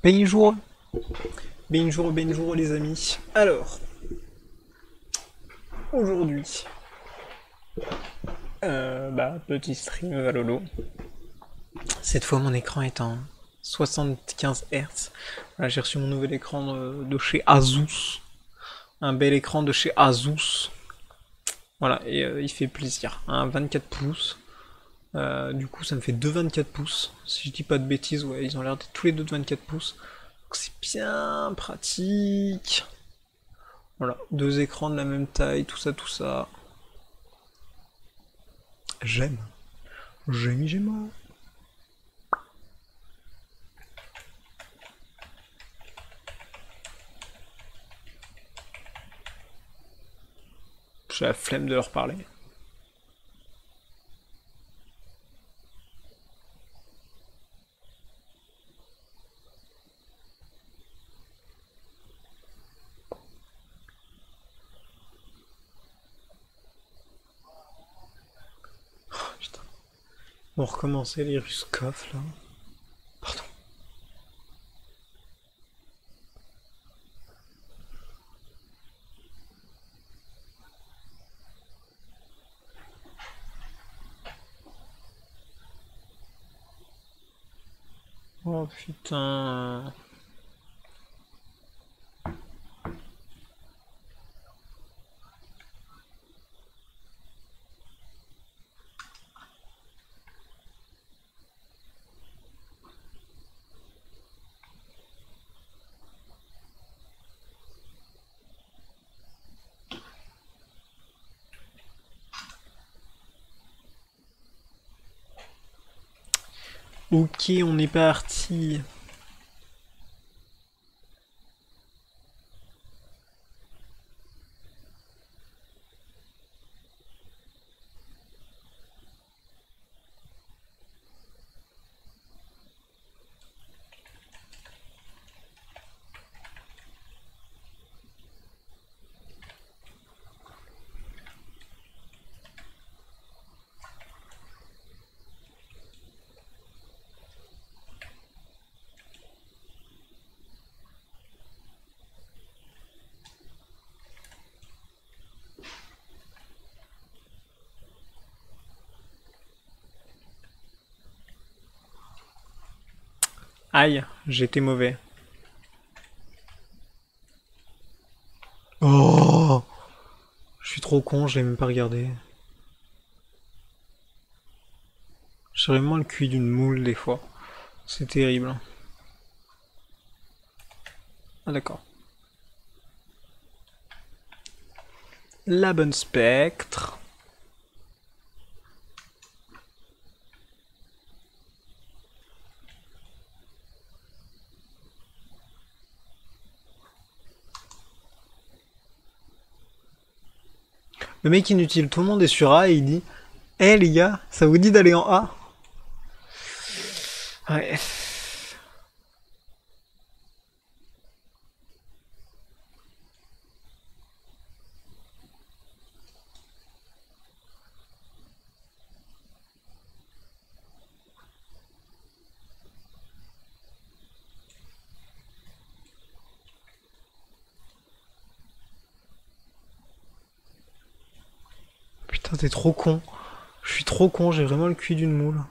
Bonjour, bonjour les amis. Alors, aujourd'hui, petit stream Valolo. Cette fois, mon écran est en 75 Hz. Voilà, j'ai reçu mon nouvel écran de chez Asus. Un bel écran de chez Asus. Voilà, et il fait plaisir. Un 24 pouces. Du coup, ça me fait deux 24 pouces. Si je dis pas de bêtises, ouais, ils ont l'air d'être tous les deux de 24 pouces. Donc c'est bien pratique. Voilà, deux écrans de la même taille, tout ça, tout ça. J'aime. J'aime. J'ai la flemme de leur parler. Oh, putain. Ils vont recommencer les Ruskov là. Pardon. Oh putain. Ok, on est parti. Aïe, j'étais mauvais. Oh, je suis trop con, j'ai même pas regardé. J'ai vraiment le cul d'une moule des fois. C'est terrible. Ah d'accord. La bonne spectre. Le mec inutile, tout le monde est sur A et il dit eh les gars, ça vous dit d'aller en A? Ouais. Putain, t'es trop con. Je suis trop con, j'ai vraiment le cul d'une moule.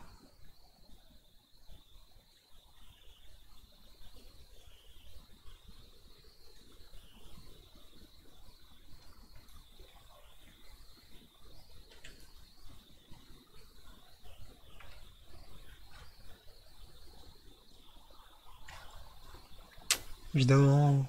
Évidemment.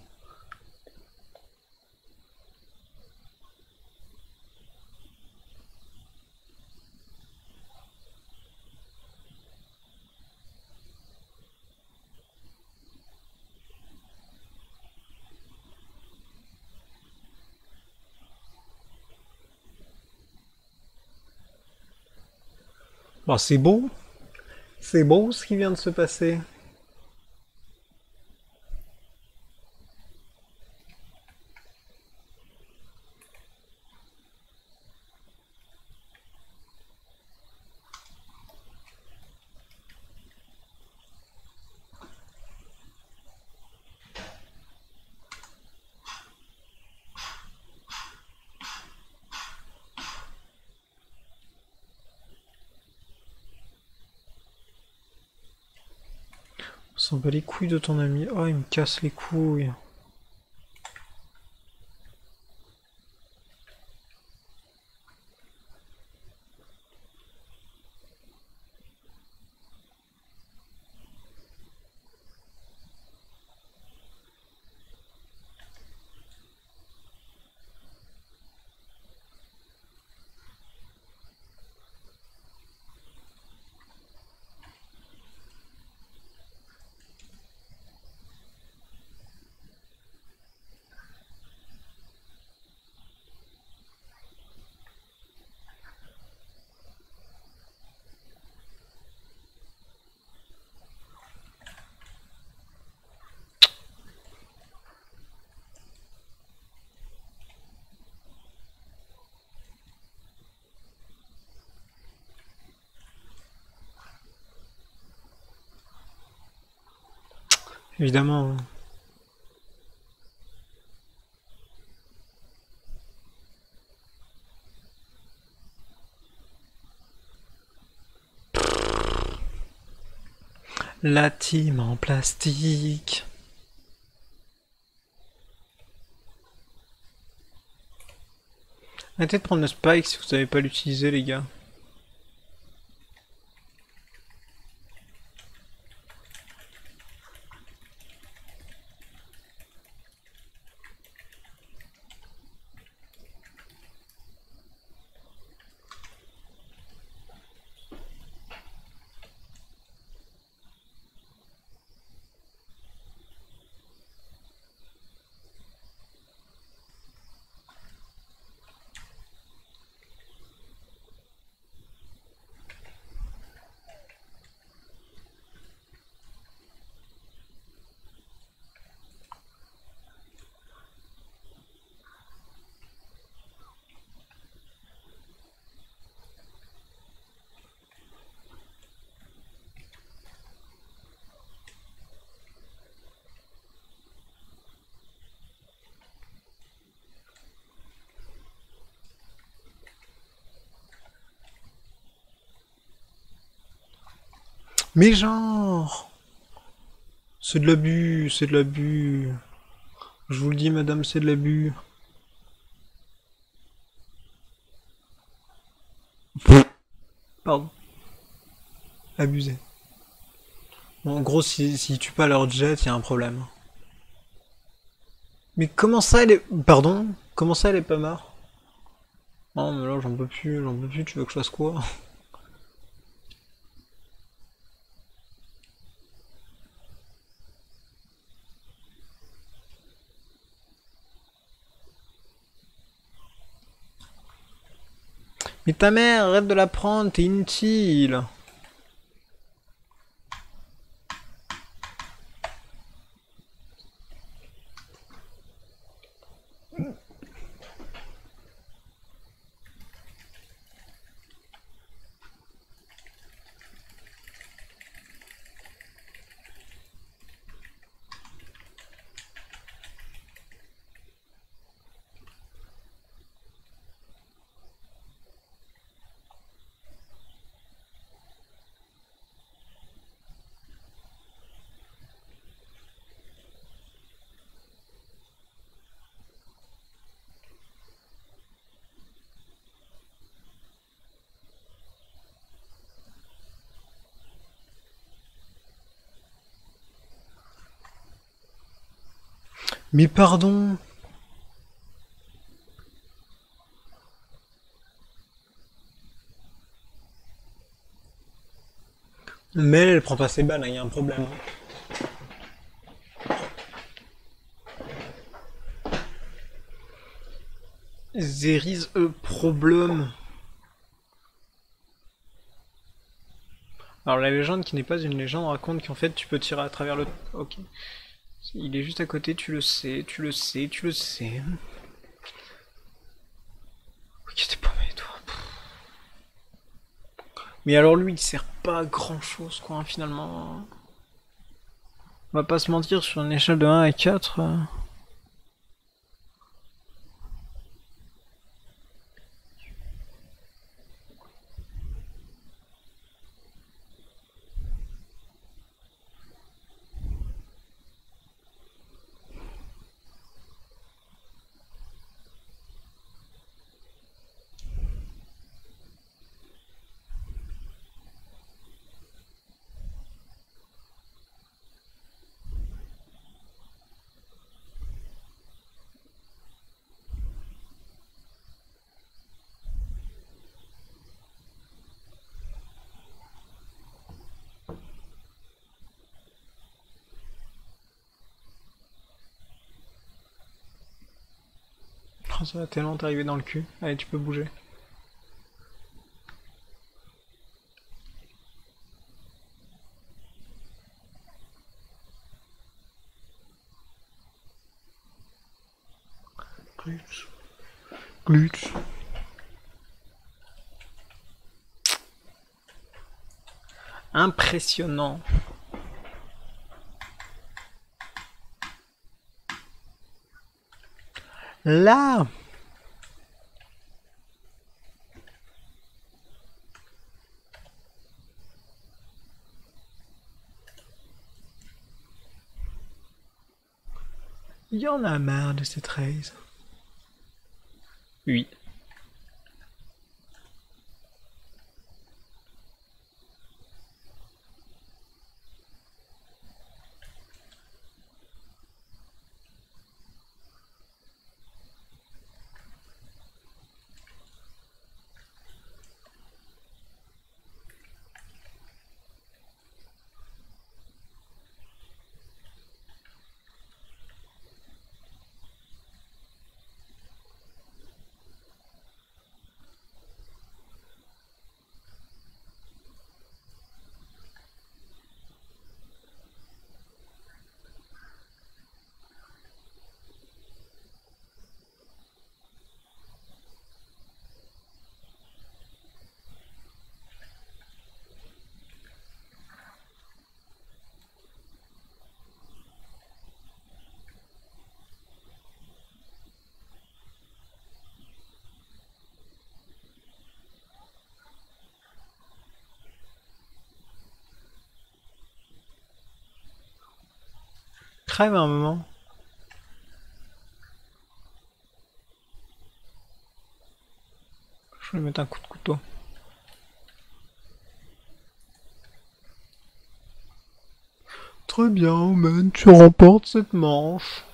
Bah c'est beau. C'est beau ce qui vient de se passer. S'en bat les couilles de ton ami. Oh, il me casse les couilles. Évidemment. La team en plastique. Arrêtez de prendre le spike si vous savez pas l'utiliser, les gars. Mais genre, c'est de l'abus, c'est de l'abus. Je vous le dis, madame, c'est de l'abus. Pardon. Abusé. Bon, en gros, s'ils tuent pas leur jet, y a un problème. Mais comment ça, elle est... Pardon? Comment ça, elle est pas morte? Non, mais là, j'en peux plus, tu veux que je fasse quoi? Mais ta mère, arrête de la prendre, t'es inutile. Mais pardon. Mais elle prend pas ses balles, il y a un problème. There is a problem. Alors la légende qui n'est pas une légende raconte qu'en fait tu peux tirer à travers le... Ok. Il est juste à côté, tu le sais, tu le sais, tu le sais. Ok, t'es pas mais toi. Mais alors lui il sert pas à grand chose quoi finalement. On va pas se mentir, sur une échelle de 1 à 4... Oh, ça va tellement t'arriver dans le cul. Allez, tu peux bouger. Glitch. Glitch. Impressionnant. Là. Il y en a marre de cette race. Oui. Crève un moment. Je vais mettre un coup de couteau. Très bien, Omen, tu remportes cette manche.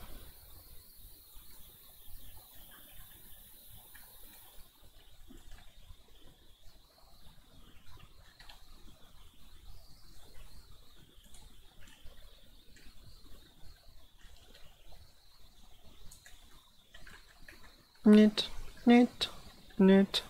Net, net, net.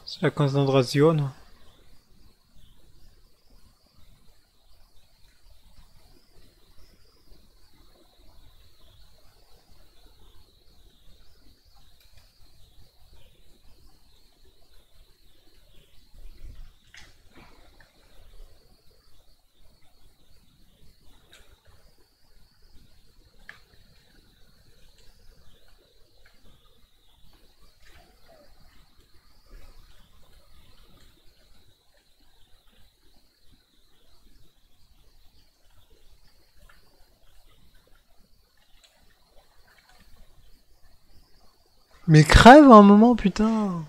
C'est la concentration. Mais crève un moment, putain.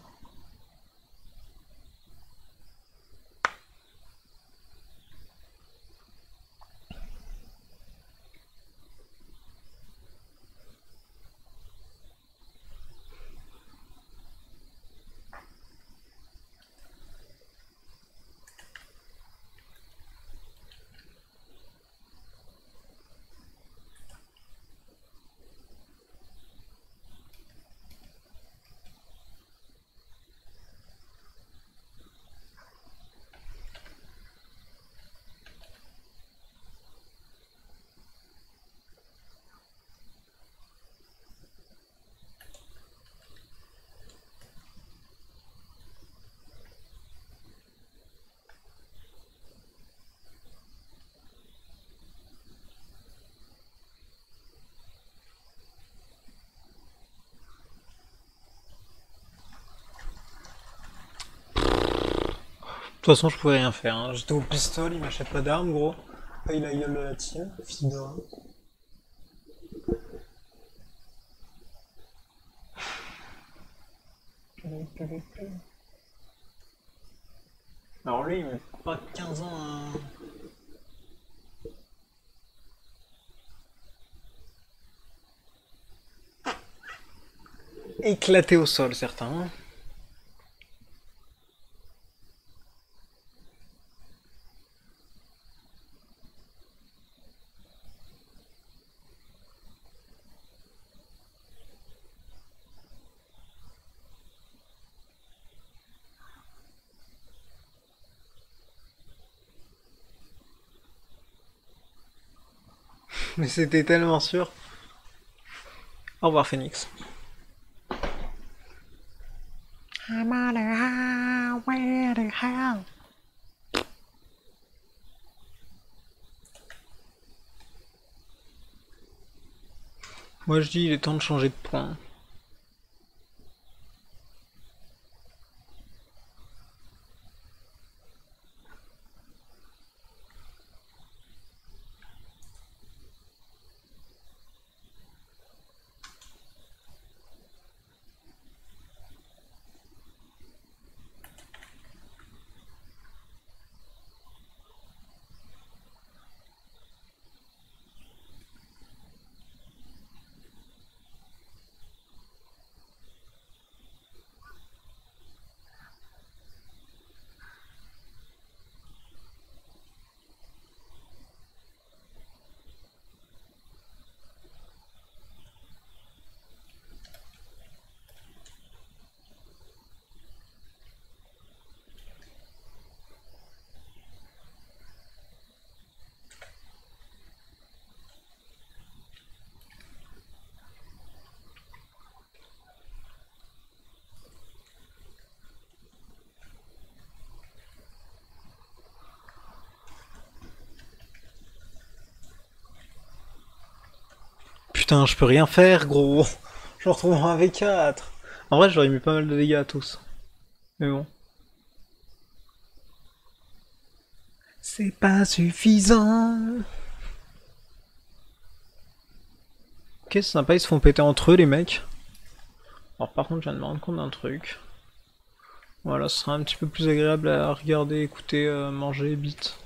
toute façon, je pouvais rien faire. Hein. J'étais au pistolet, il m'achète pas d'armes, gros. Paye la gueule de la team, fils de rat. Alors lui, il met pas 15 ans à... éclaté au sol, certains. Hein. Mais c'était tellement sûr. Au revoir, Phoenix. I'm on a highway to hell. Moi je dis il est temps de changer de point. Putain, je peux rien faire, gros. Je me retrouve en V4. En vrai, j'aurais mis pas mal de dégâts à tous. Mais bon. C'est pas suffisant. Ok, c'est sympa, ils se font péter entre eux, les mecs. Alors, par contre, je viens de me rendre compte d'un truc. Voilà, ce sera un petit peu plus agréable à regarder, écouter, manger, beat.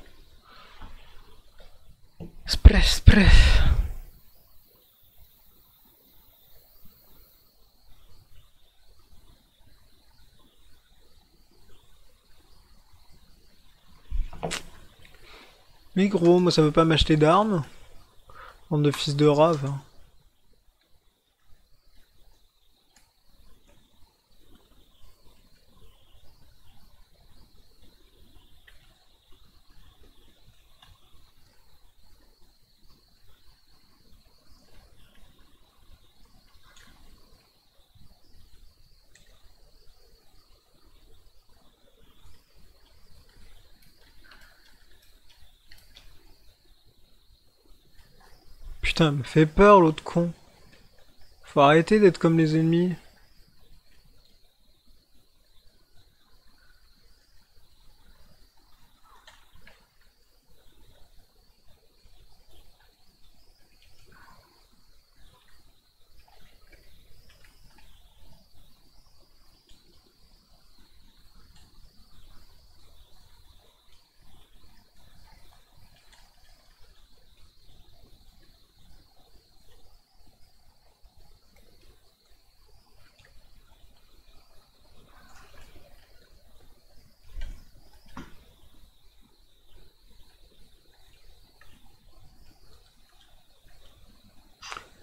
Splash, splash. Mais gros, moi ça veut pas m'acheter d'armes. Bande de fils de rave. Putain, me fait peur l'autre con. Faut arrêter d'être comme les ennemis.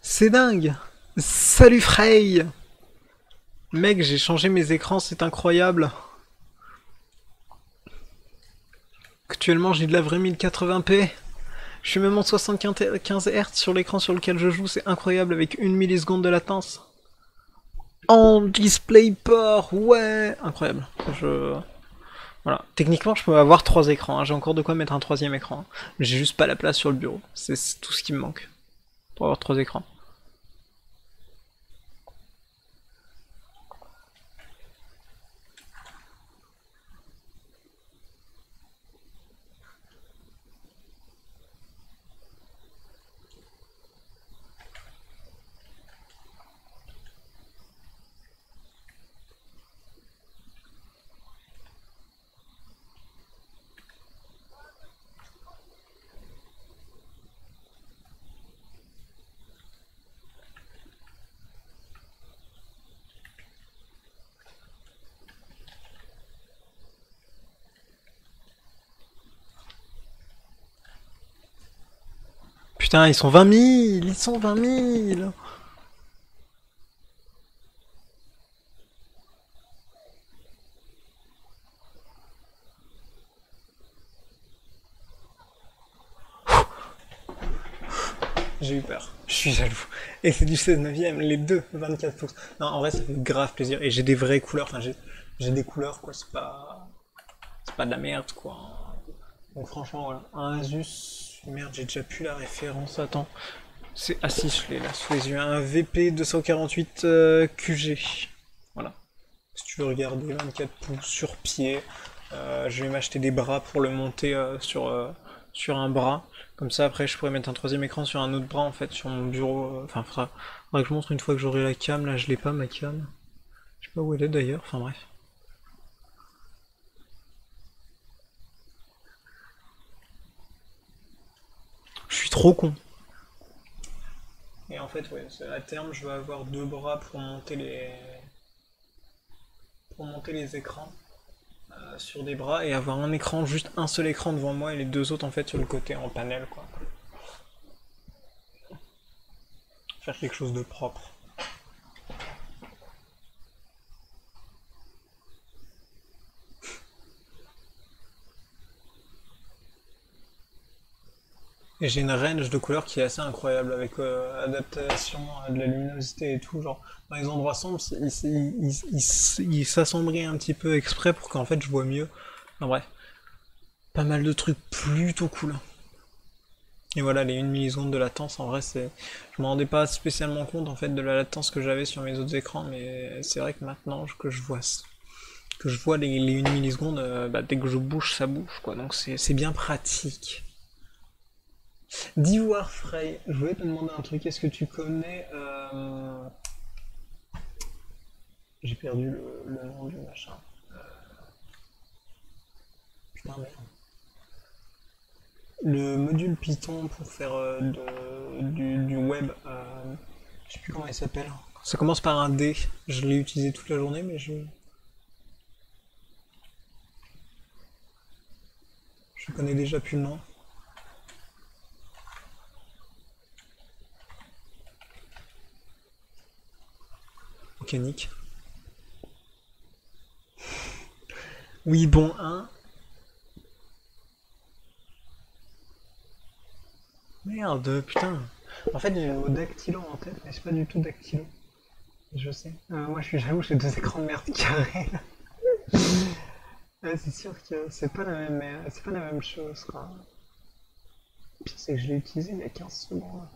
C'est dingue. Salut Frey. Mec, j'ai changé mes écrans, c'est incroyable. Actuellement, j'ai de la vraie 1080p. Je suis même en 75 Hz sur l'écran sur lequel je joue, c'est incroyable avec 1 milliseconde de latence. En DisplayPort, ouais, incroyable. Voilà. Techniquement, je peux avoir 3 écrans, hein. J'ai encore de quoi mettre un troisième écran. J'ai juste pas la place sur le bureau. C'est tout ce qui me manque pour avoir 3 écrans. Putain, ils sont 20 000. Ils sont 20 000. J'ai eu peur. Je suis jaloux. Et c'est du 16 neuvième, les deux, 24 pouces. Non, en vrai, ça fait grave plaisir. Et j'ai des vraies couleurs. Enfin, j'ai des couleurs, quoi. C'est pas de la merde, quoi. Donc, franchement, voilà. Un Asus. Merde, j'ai déjà plus la référence. Attends. C'est. Ah si, je l'ai là sous les yeux. Un VP 248 QG. Voilà. Si tu veux regarder, 24 pouces sur pied. Je vais m'acheter des bras pour le monter sur un bras. Comme ça, après, je pourrais mettre un troisième écran sur un autre bras, en fait, sur mon bureau. Enfin, faudra que je montre une fois que j'aurai la cam. Là, je l'ai pas, ma cam. Je sais pas où elle est d'ailleurs. Enfin, bref. Je suis trop con. Et en fait, ouais, à terme, je vais avoir deux bras pour monter les écrans sur des bras et avoir un écran, juste un seul écran devant moi et les deux autres en fait sur le côté en panel, quoi. Faire quelque chose de propre. Et j'ai une range de couleurs qui est assez incroyable avec adaptation de la luminosité et tout. Genre, dans les endroits sombres, il s'assombrit un petit peu exprès pour qu'en fait je vois mieux. Enfin bref, pas mal de trucs plutôt cool. Et voilà, les 1 milliseconde de latence, en vrai, je me rendais pas spécialement compte en fait de la latence que j'avais sur mes autres écrans, mais c'est vrai que maintenant que je vois les 1 milliseconde, bah, dès que je bouge, ça bouge, quoi. Donc c'est bien pratique. D'Ivoire Frey, je voulais te demander un truc. Est-ce que tu connais j'ai perdu le nom du machin. Putain, merde. Le module Python pour faire du web. Je sais plus comment il s'appelle. Ça commence par un D. Je l'ai utilisé toute la journée, mais je connais déjà plus le nom. Ok, nick. Oui, bon, hein. Merde, putain. En fait, j'ai le mot dactylo en tête, mais c'est pas du tout dactylo. Je sais. Moi, je suis jaloux, j'ai deux écrans de merde carrés. Ouais, c'est sûr que c'est pas la même chose, quoi. Le pire, c'est que je l'ai utilisé il y a 15 secondes.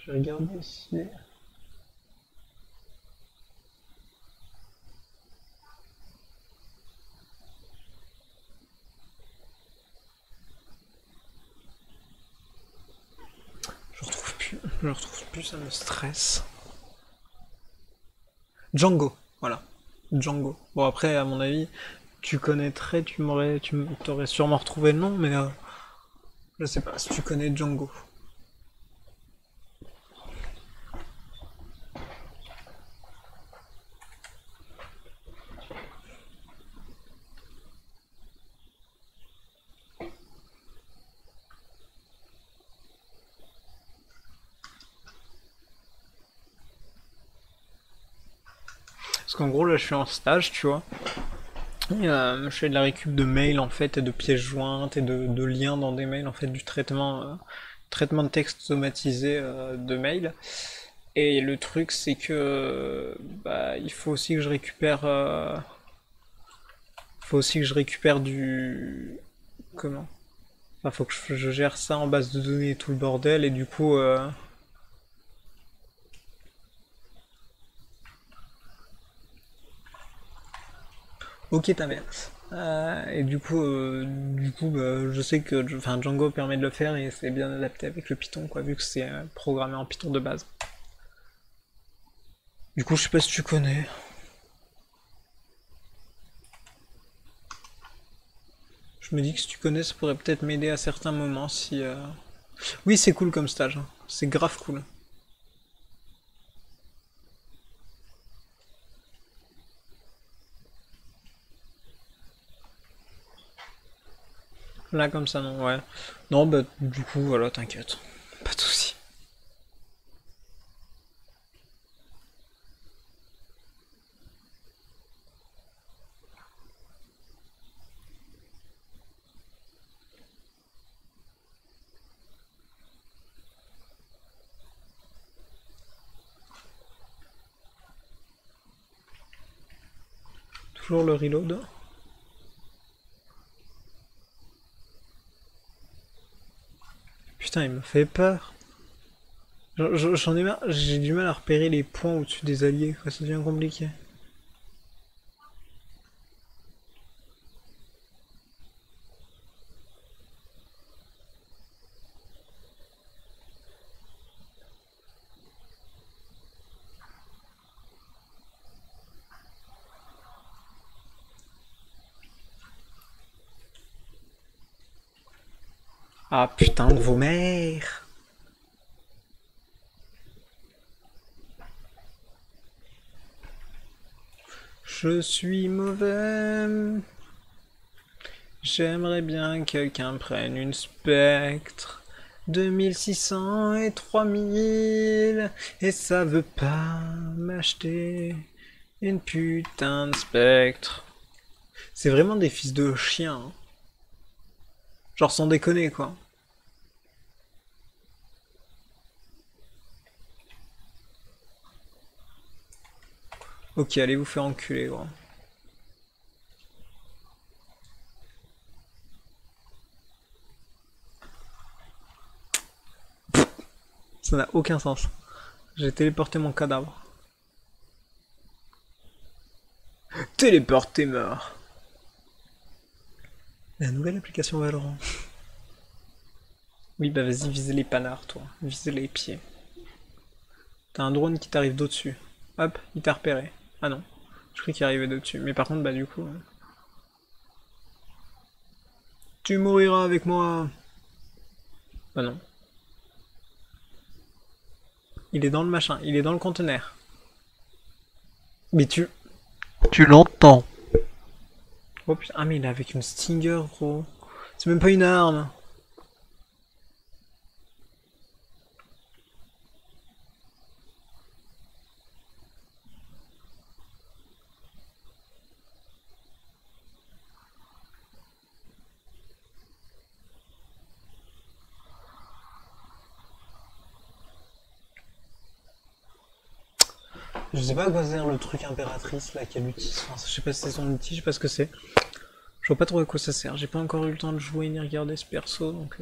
Je vais regarder ici. Je retrouve plus. Je retrouve plus, ça me stresse. Django, voilà. Django. Bon, après, à mon avis, tu connaîtrais, tu t'aurais sûrement retrouvé le nom, mais je sais pas si tu connais Django. Parce qu'en gros, là, je suis en stage, tu vois. Et, je fais de la récup de mails, en fait, et de pièces jointes, et de liens dans des mails, en fait, du traitement de texte automatisé de mails. Et le truc, c'est que bah, il faut aussi que je récupère, faut aussi que je récupère du, comment? Enfin, faut que je gère ça en base de données et tout le bordel, et du coup, ok ta mère. Et du coup, bah, je sais que, enfin, Django permet de le faire et c'est bien adapté avec le Python, quoi, vu que c'est programmé en Python de base. Du coup, je sais pas si tu connais. Je me dis que si tu connais, ça pourrait peut-être m'aider à certains moments si. Oui, c'est cool comme stage, hein. C'est grave cool. Là, comme ça, non, ouais. Non, bah, du coup, voilà, t'inquiète. Pas de soucis. Toujours le reload. Putain, il me fait peur. J'en ai marre, j'ai du mal à repérer les points au-dessus des alliés, quoi, ça devient compliqué. Ah putain de vos mères! Je suis mauvais. J'aimerais bien que quelqu'un prenne une Spectre. 2600 et 3000. Et ça veut pas m'acheter une putain de Spectre. C'est vraiment des fils de chiens, hein. Genre sans déconner quoi. Ok, allez vous faire enculer gros. Ça n'a aucun sens. J'ai téléporté mon cadavre. Téléporté mort. La nouvelle application Valorant. Oui bah vas-y vise les panards toi. Vise les pieds. T'as un drone qui t'arrive d'au-dessus. Hop, il t'a repéré. Ah non. Je croyais qu'il arrivait d'au-dessus. Mais par contre bah du coup... Tu mouriras avec moi. Bah non. Il est dans le machin. Il est dans le conteneur. Mais tu... Tu l'entends. Oh putain. Ah mais il est avec une Stinger gros. C'est même pas une arme. Je sais pas à quoi sert le truc impératrice là qu'elle utilise. Enfin, je sais pas si c'est son outil, je sais pas ce que c'est. Je vois pas trop à quoi ça sert. J'ai pas encore eu le temps de jouer ni regarder ce perso donc.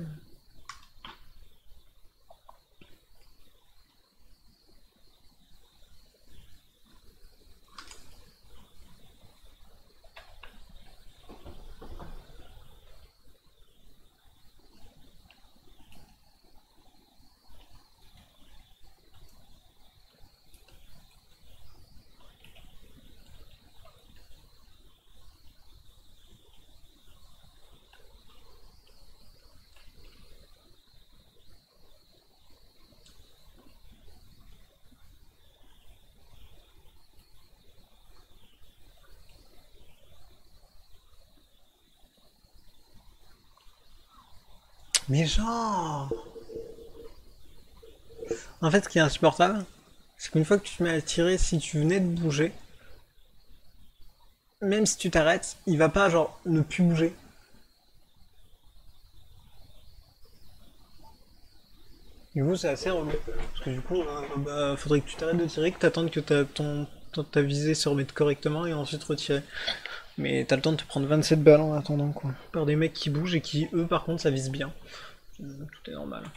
Mais genre. En fait, ce qui est insupportable, c'est qu'une fois que tu te mets à tirer, si tu venais de bouger, même si tu t'arrêtes, il va pas genre ne plus bouger. Du coup, c'est assez relou. Parce que du coup, bah, faudrait que tu t'arrêtes de tirer, que t'attendes que ta visée se remette correctement et ensuite retirer. Mais t'as le temps de te prendre 27 balles en attendant, quoi. Par des mecs qui bougent et qui, eux, par contre, ça vise bien. Tout est normal.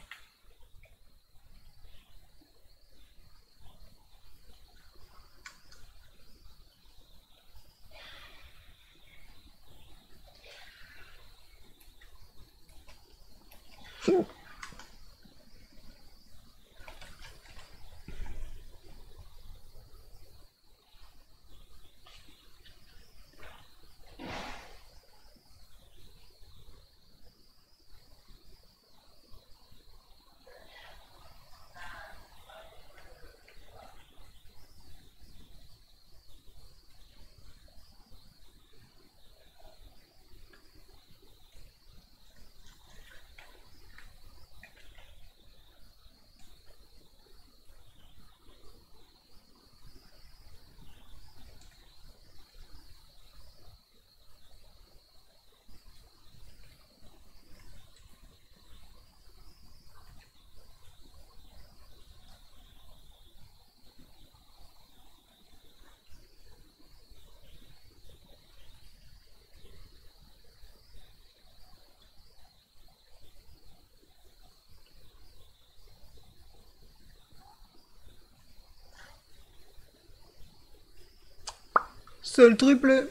Seul triplé.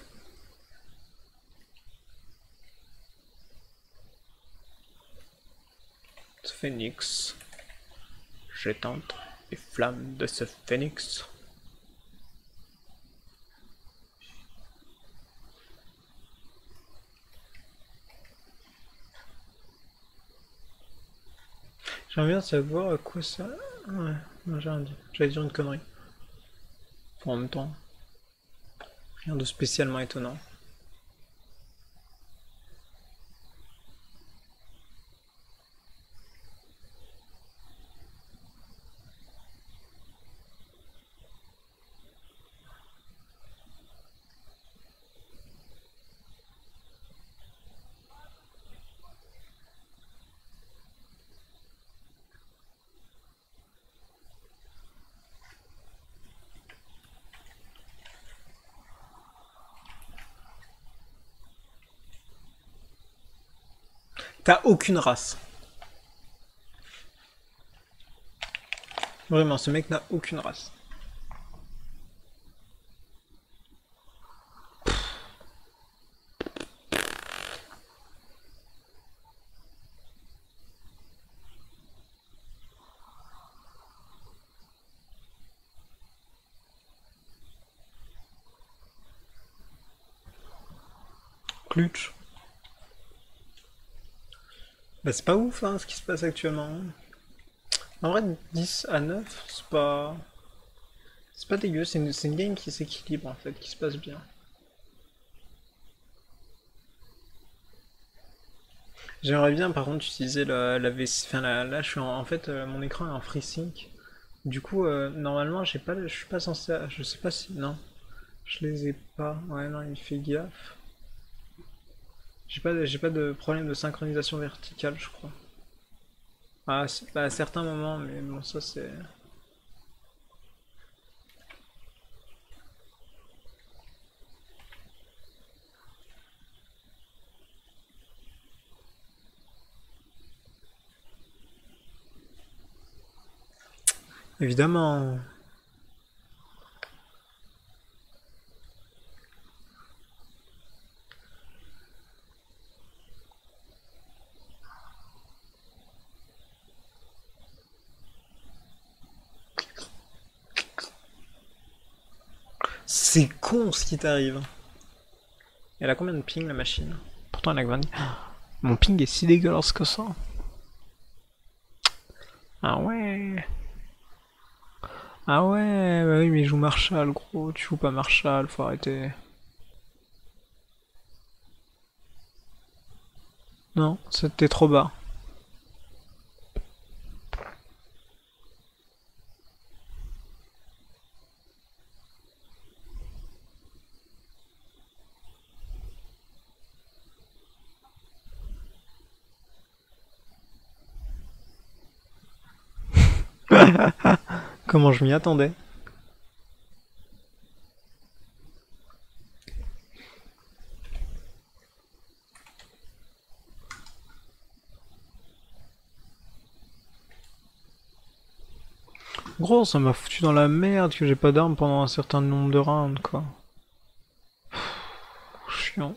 Phénix. J'éteinte les flammes de ce phénix. J'aimerais bien savoir à quoi ça... Ouais, non, j'ai rien dit. J'allais dire une connerie. En même temps, rien de spécialement étonnant. T'as aucune race. Vraiment, ce mec n'a aucune race. Clutch. Bah c'est pas ouf hein, ce qui se passe actuellement. En vrai, 10 à 9, c'est pas... C'est pas dégueu, c'est une game qui s'équilibre en fait, qui se passe bien. J'aimerais bien par contre utiliser la VC... Enfin là je suis en fait, mon écran est en FreeSync. Du coup, normalement, j'ai pas, je suis pas censé... Je sais pas si... Non. Je les ai pas. Ouais, non, il fait gaffe. J'ai pas de problème de synchronisation verticale, je crois. Ah, bah, à certains moments, mais bon, ça c'est... Évidemment. C'est con ce qui t'arrive. Elle a combien de ping la machine? Pourtant elle a que 20. Mon ping est si dégueulasse que ça. Ah ouais. Ah ouais, bah oui mais il joue Marshall gros, tu joues pas Marshall, faut arrêter. Non, c'était trop bas. Comment je m'y attendais? Gros, ça m'a foutu dans la merde que j'ai pas d'armes pendant un certain nombre de rounds, quoi. Chiant.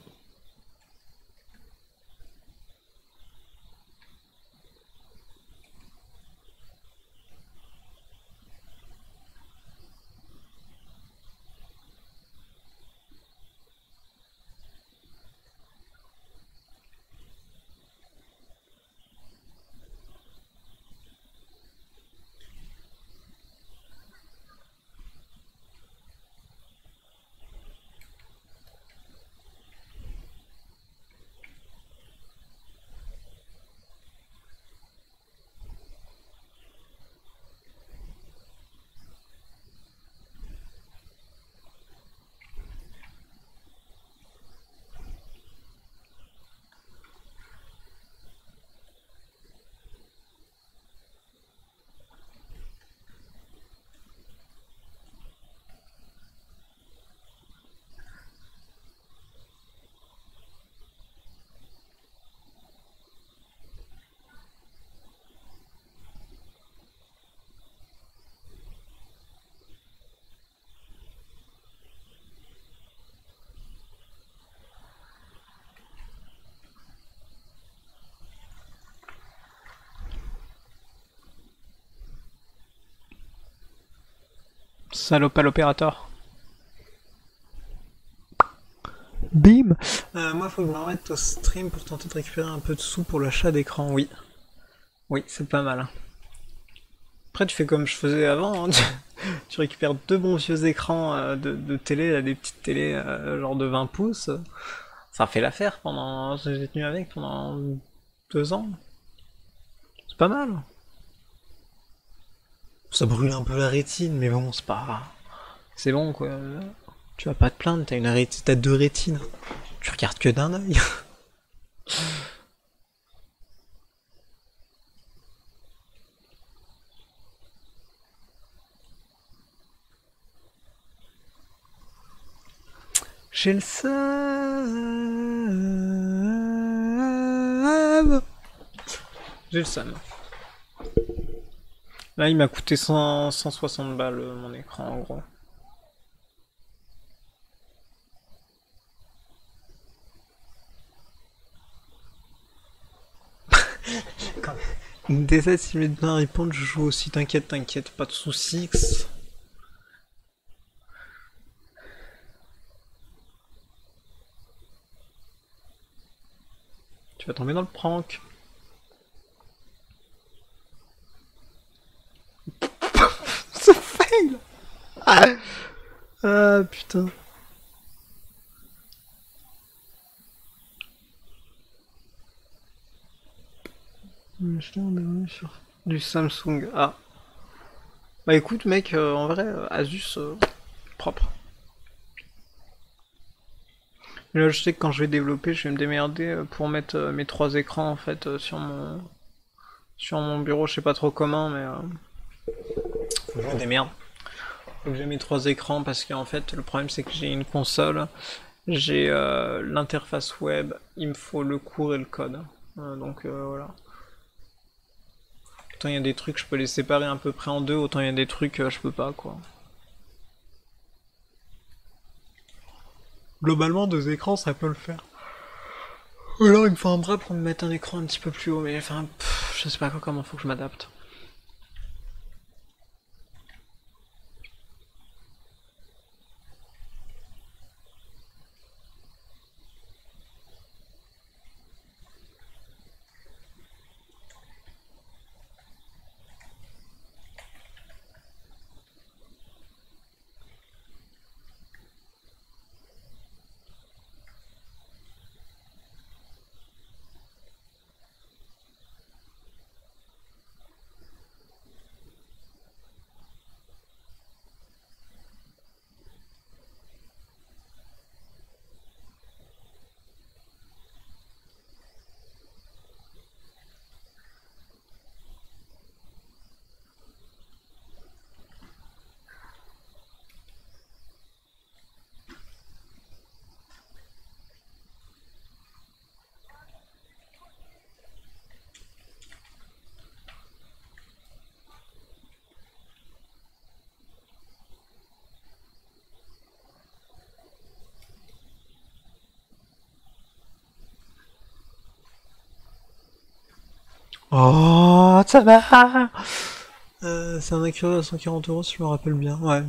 Salope à l'opérateur. Bim. Moi, faut que je m'arrête au stream pour tenter de récupérer un peu de sous pour l'achat d'écran, oui. Oui, c'est pas mal. Après, tu fais comme je faisais avant, hein. Tu récupères deux bons vieux écrans de télé, là, des petites télés genre de 20 pouces. Ça fait l'affaire pendant... J'ai tenu avec pendant 2 ans. C'est pas mal. Ça brûle un peu la rétine, mais bon, c'est pas... C'est bon, quoi. Tu vas pas te plaindre, t'as deux rétines. Tu regardes que d'un œil. J'ai le seum. J'ai le seum. Là, il m'a coûté 160 balles mon écran en gros. Déjà, s'il met bien à répondre, je joue aussi. T'inquiète, t'inquiète, pas de soucis. Tu vas tomber dans le prank. Ce fail. Ah putain. Sur du Samsung. Ah. Bah écoute mec, en vrai, Asus, propre. Là je sais que quand je vais développer, je vais me démerder pour mettre mes trois écrans en fait sur mon bureau, je sais pas trop comment, mais faut que je me démerde. Faut que j'ai mes trois écrans parce qu'en fait le problème c'est que j'ai une console, j'ai l'interface web, il me faut le cours et le code. Donc voilà. Autant il y a des trucs je peux les séparer à peu près en deux, autant il y a des trucs je peux pas quoi. Globalement deux écrans ça peut le faire. Ou alors il me faut un bras pour me mettre un écran un petit peu plus haut, mais enfin je sais pas comment faut que je m'adapte. Oh, ça va. C'est un Acura à 140 € si je me rappelle bien, ouais.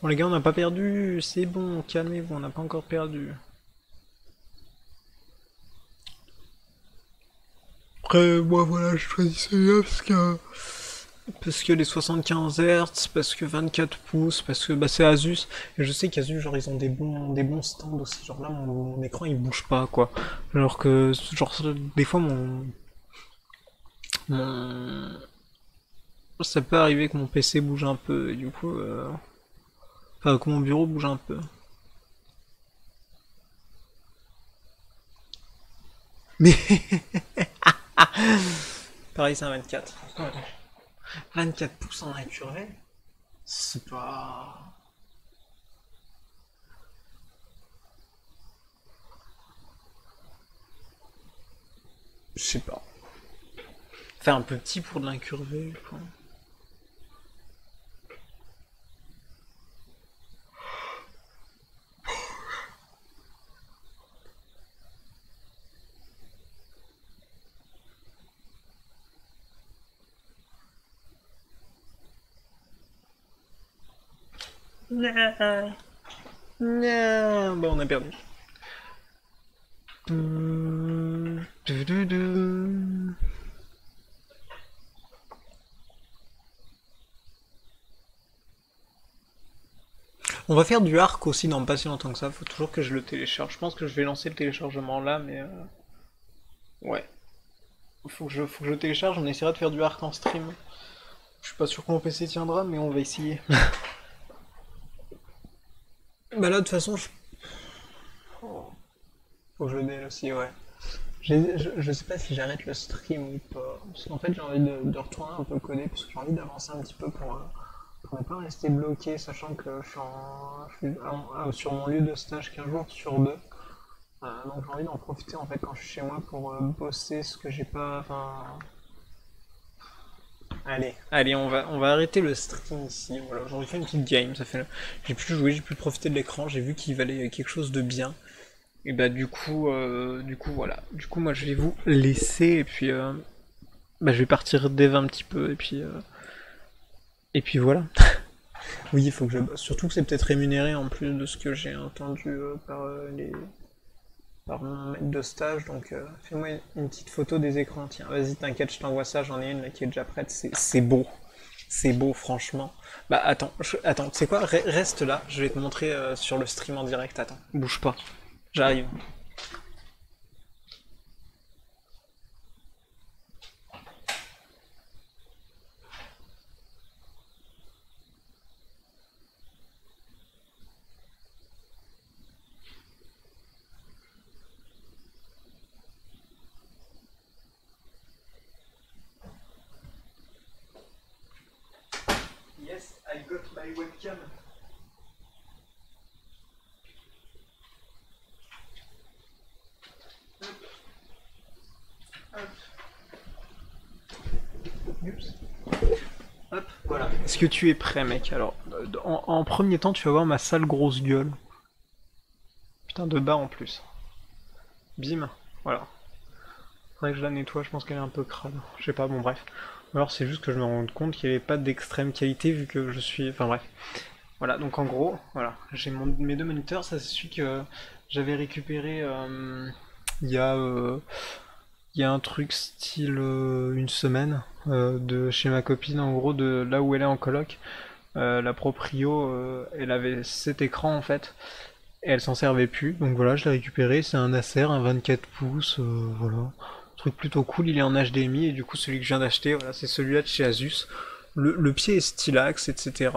Bon les gars, on n'a pas perdu, c'est bon, calmez-vous, on n'a pas encore perdu. Après, moi voilà, je choisis celui-là parce que les 75 Hz, parce que 24 pouces, parce que bah, c'est Asus, et je sais qu'Asus, genre, ils ont des bons stands aussi, genre là, mon écran, il bouge pas, quoi. Alors que, genre, des fois, mon... Ça peut arriver que mon PC bouge un peu, et du coup, enfin, que mon bureau bouge un peu. Mais, pareil, c'est un 24. 24 pouces en incurvé, c'est pas... Je sais pas. Faire un peu petit pour de l'incurvé, quoi. Non, non, bah on a perdu. On va faire du arc aussi dans pas si longtemps que ça, faut toujours que je le télécharge. Je pense que je vais lancer le téléchargement là, mais ouais. Faut que je le télécharge, on essaiera de faire du arc en stream. Je suis pas sûr que mon PC tiendra, mais on va essayer. Bah là, de toute façon, faut que je le délai aussi, ouais. Je sais pas si j'arrête le stream ou pas. Parce qu'en fait, j'ai envie de retourner un peu coder, parce que j'ai envie d'avancer un petit peu pour ne pas rester bloqué, sachant que sur mon lieu de stage qu'un jour sur deux. Donc j'ai envie d'en profiter en fait quand je suis chez moi pour bosser ce que j'ai pas. Enfin. Allez, on va arrêter le stream ici. Voilà, j'aurais fait une petite game, ça fait. J'ai pu jouer, j'ai pu profiter de l'écran, j'ai vu qu'il valait quelque chose de bien. Et bah du coup voilà. Du coup moi je vais vous laisser et puis bah, je vais partir dev un petit peu et puis voilà. Oui, il faut que je bosse. Surtout que c'est peut-être rémunéré en plus de ce que j'ai entendu par mon maître de stage. Donc fais-moi une petite photo des écrans. Tiens, vas-y, t'inquiète, je t'envoie ça. J'en ai une là qui est déjà prête. C'est beau. C'est beau, franchement. Bah attends, tu sais quoi? Reste là. Je vais te montrer sur le stream en direct. Attends, bouge pas. J'arrive. Yes, I got my webcam. Hop, voilà. Est-ce que tu es prêt, mec? Alors, en premier temps, tu vas voir ma sale grosse gueule. Putain, de bas en plus. Bim, voilà. Faudrait que je la nettoie, je pense qu'elle est un peu crade. Je sais pas, bon bref. Alors c'est juste que je me rends compte qu'il n'y avait pas d'extrême qualité vu que je suis... Enfin bref. Voilà, donc en gros, voilà. J'ai mes deux moniteurs, ça c'est celui que j'avais récupéré il y a... il y a un truc style une semaine de chez ma copine, en gros, de là où elle est en coloc. La proprio, elle avait cet écran en fait, et elle s'en servait plus. Donc voilà, je l'ai récupéré. C'est un Acer, un 24 pouces, voilà. Truc plutôt cool, il est en HDMI, et du coup, celui que je viens d'acheter, voilà, c'est celui-là de chez Asus. Le pied est stylax, etc.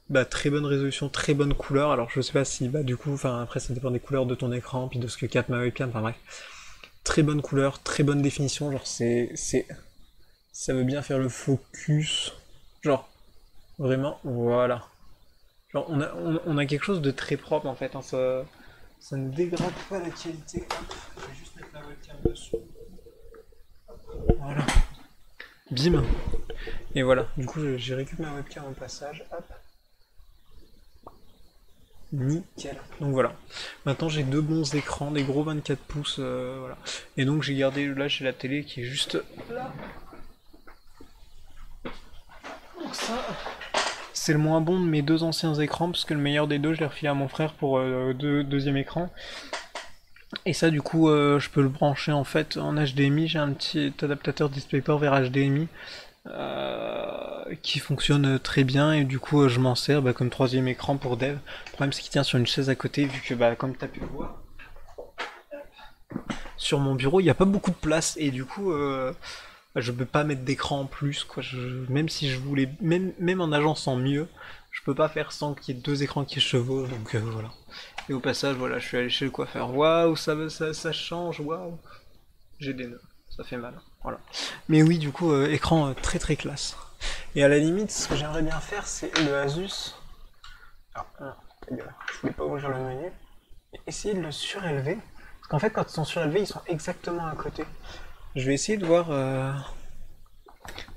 Bah, très bonne résolution, très bonne couleur. Alors je sais pas si, bah du coup, enfin après ça dépend des couleurs de ton écran, puis de ce que capte ma webcam, enfin bref. Très bonne couleur, très bonne définition, genre ça veut bien faire le focus. Genre, vraiment, voilà. Genre, on a quelque chose de très propre en fait, hein, ça ne dégrade pas la qualité. Hop, je vais juste mettre la webcam dessus. Voilà. Bim. Et voilà, du coup j'ai récupéré ma webcam au passage. Hop. Nickel. Donc voilà. Maintenant j'ai deux bons écrans, des gros 24 pouces, voilà. Et donc j'ai gardé, là j'ai la télé qui est juste là. Donc ça, c'est le moins bon de mes deux anciens écrans, parce que le meilleur des deux je l'ai refilé à mon frère pour deuxième écran. Et ça du coup je peux le brancher en fait en HDMI, j'ai un petit adaptateur DisplayPort vers HDMI qui fonctionne très bien et du coup je m'en sers bah, comme troisième écran pour dev. Le problème c'est qu'il tient sur une chaise à côté vu que bah, comme tu as pu le voir sur mon bureau il n'y a pas beaucoup de place et du coup bah, je peux pas mettre d'écran en plus quoi. Même si je voulais, même en agençant mieux, je peux pas faire sans qu'il y ait deux écrans qui se chevauchent donc voilà. Et au passage voilà je suis allé chez le coiffeur. Waouh ça change, waouh. J'ai des nœuds, ça fait mal. Voilà. Mais oui, du coup, écran très très classe. Et à la limite, ce que j'aimerais bien faire, c'est le Asus. Alors, non, ta gueule, je voulais pas ouvrir le menu. Essayer de le surélever. Parce qu'en fait, quand ils sont surélevés, ils sont exactement à côté. Je vais essayer de voir.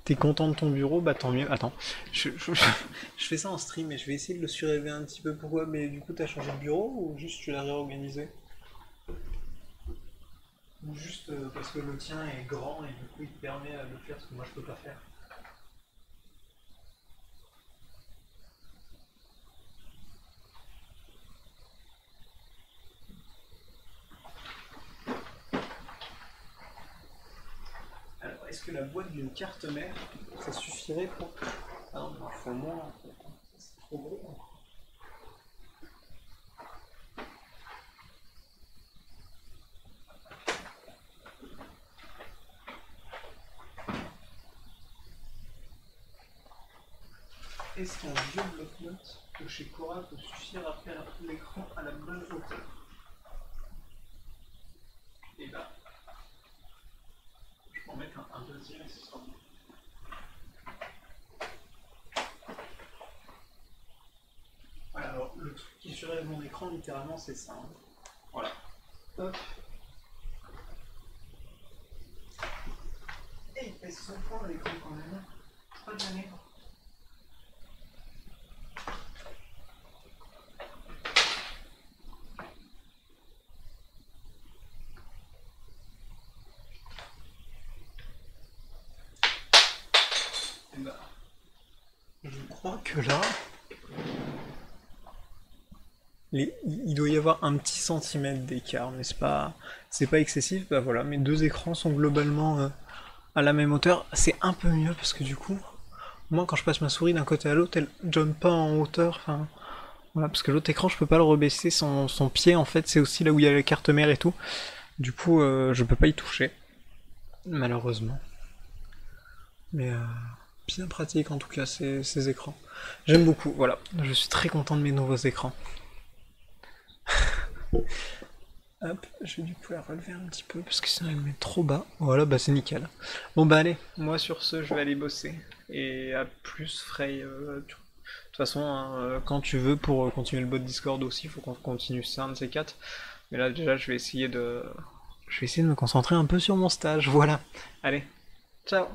T'es content de ton bureau? Bah tant mieux. Attends, je fais ça en stream, mais je vais essayer de le surélever un petit peu. Pourquoi? Mais du coup, t'as changé de bureau ou juste tu l'as réorganisé? Ou juste parce que le tien est grand et du coup il te permet de faire ce que moi je peux pas faire. est-ce que la boîte d'une carte mère, ça suffirait pour... Ah non, mais il faut moins... C'est trop gros. Est-ce qu'un vieux bloc-notes de chez Cora peut suffire à faire l'écran à la bonne hauteur? Et là, je peux en mettre un deuxième, ce sera bon. Voilà, alors le truc qui surélève mon écran, littéralement, c'est ça. Hein. Voilà. Hop. Et il pèse son poids l'écran quand même. Pas de l'année. Bah, je crois que là, il doit y avoir un petit centimètre d'écart, mais c'est pas excessif. Bah voilà, mes deux écrans sont globalement à la même hauteur. C'est un peu mieux parce que du coup, moi quand je passe ma souris d'un côté à l'autre, elle jump pas en hauteur. Enfin, voilà, parce que l'autre écran, je peux pas le rebaisser. Son pied, en fait, c'est aussi là où il y a la carte mère et tout. Du coup, je peux pas y toucher, malheureusement. Mais bien pratique en tout cas ces écrans. J'aime beaucoup, voilà. Je suis très content de mes nouveaux écrans. Hop, je vais du coup la relever un petit peu parce que sinon elle me met trop bas. Voilà, bah c'est nickel. Bon bah allez, moi sur ce je vais aller bosser. Et à plus Frey. De toute façon, hein, quand tu veux pour continuer le bot Discord aussi, il faut qu'on continue ça, un de ces quatre. Mais là déjà je vais essayer de. Je vais essayer de me concentrer un peu sur mon stage, voilà. Allez, ciao.